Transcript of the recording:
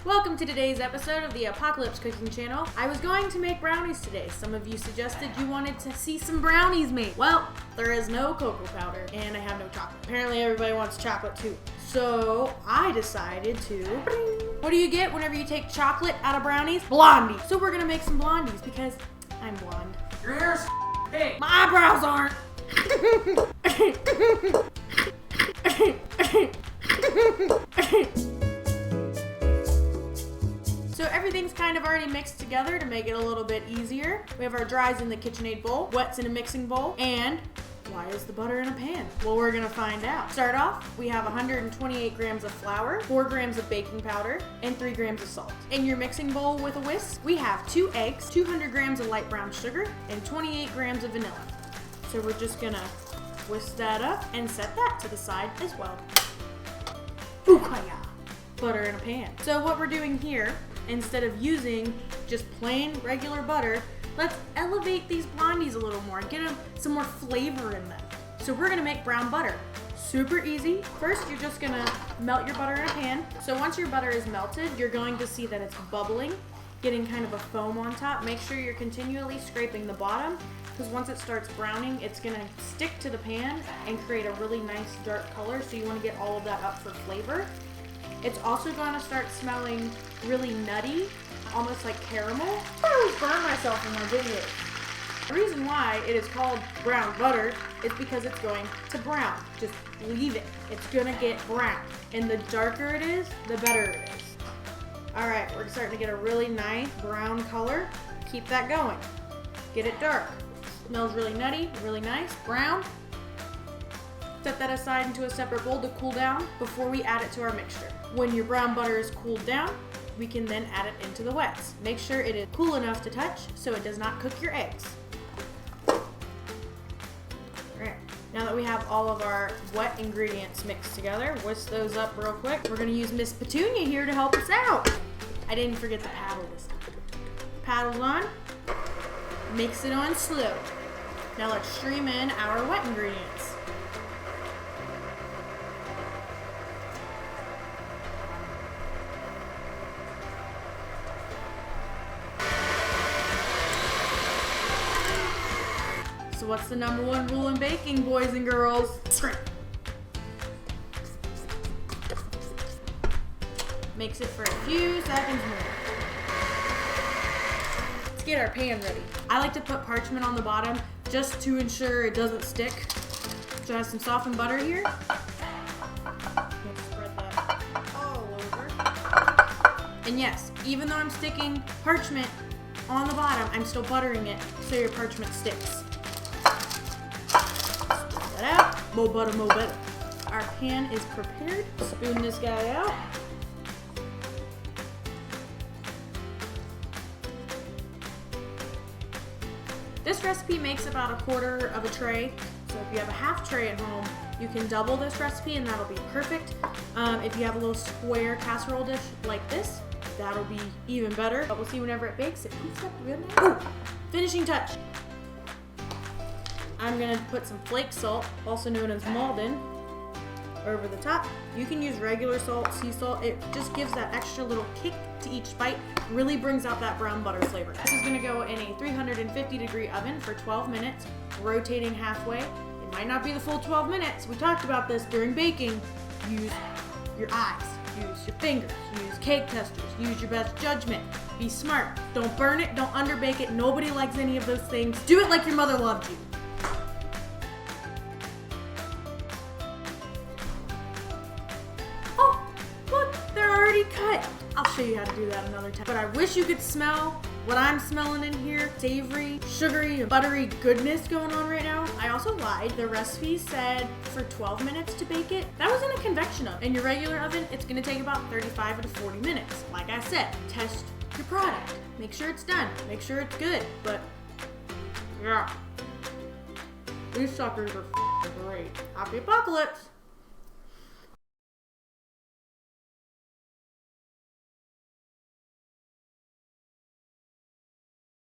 Welcome to today's episode of the Apocalypse Cooking Channel. I was going to make brownies today. Some of you suggested you wanted to see some brownies made. Well, there is no cocoa powder and I have no chocolate. Apparently everybody wants chocolate too. So I decided to... What do you get whenever you take chocolate out of brownies? Blondies. So we're gonna make some blondies because I'm blonde. Your hair's pink. My eyebrows aren't. So everything's kind of already mixed together to make it a little bit easier. We have our dries in the KitchenAid bowl, wets in a mixing bowl, and why is the butter in a pan? Well, we're gonna find out. Start off, we have 128 grams of flour, 4 grams of baking powder, and 3 grams of salt. In your mixing bowl with a whisk, we have 2 eggs, 200 grams of light brown sugar, and 28 grams of vanilla. So we're just gonna whisk that up and set that to the side as well. Bookaya! Butter in a pan. So what we're doing here, instead of using just plain regular butter, let's elevate these blondies a little more and get them some more flavor in them. So we're gonna make brown butter. Super easy. First, you're just gonna melt your butter in a pan. So once your butter is melted, you're going to see that it's bubbling, getting kind of a foam on top. Make sure you're continually scraping the bottom, because once it starts browning, it's gonna stick to the pan and create a really nice dark color. So you wanna get all of that up for flavor. It's also gonna start smelling really nutty, almost like caramel. I always burn myself in my videos. The reason why it is called brown butter is because it's going to brown. Just leave it. It's gonna get brown. And the darker it is, the better it is. All right, we're starting to get a really nice brown color. Keep that going. Get it dark. Smells really nutty, really nice. Brown. Set that aside into a separate bowl to cool down before we add it to our mixture. When your brown butter is cooled down, we can then add it into the wets. Make sure it is cool enough to touch so it does not cook your eggs. Alright, now that we have all of our wet ingredients mixed together, whisk those up real quick. We're gonna use Miss Petunia here to help us out. I didn't forget the paddle this time. Paddle's on, mix it on slow. Now let's stream in our wet ingredients. So what's the number one rule in baking, boys and girls? Scrape. Mix it for a few seconds more. Let's get our pan ready. I like to put parchment on the bottom just to ensure it doesn't stick. So I have some softened butter here. Spread that all over. And yes, even though I'm sticking parchment on the bottom, I'm still buttering it so your parchment sticks. Out. More butter, more better. Our pan is prepared. Spoon this guy out. This recipe makes about a quarter of a tray. So if you have a half tray at home, you can double this recipe and that'll be perfect. If you have a little square casserole dish like this, that'll be even better. But we'll see whenever it bakes. It heats up real nice. Ooh, finishing touch. I'm gonna put some flake salt, also known as Maldon, over the top. You can use regular salt, sea salt. It just gives that extra little kick to each bite, really brings out that brown butter flavor. This is gonna go in a 350-degree oven for 12 minutes, rotating halfway. It might not be the full 12 minutes. We talked about this during baking. Use your eyes, use your fingers, use cake testers, use your best judgment. Be smart. Don't burn it, don't underbake it. Nobody likes any of those things. Do it like your mother loved you. Cut. I'll show you how to do that another time. But I wish you could smell what I'm smelling in here. Savory, sugary, and buttery goodness going on right now. I also lied. The recipe said for 12 minutes to bake it. That was in a convection oven. In your regular oven, it's gonna take about 35 to 40 minutes. Like I said, test your product. Make sure it's done. Make sure it's good. But yeah, these suckers are great. Happy apocalypse.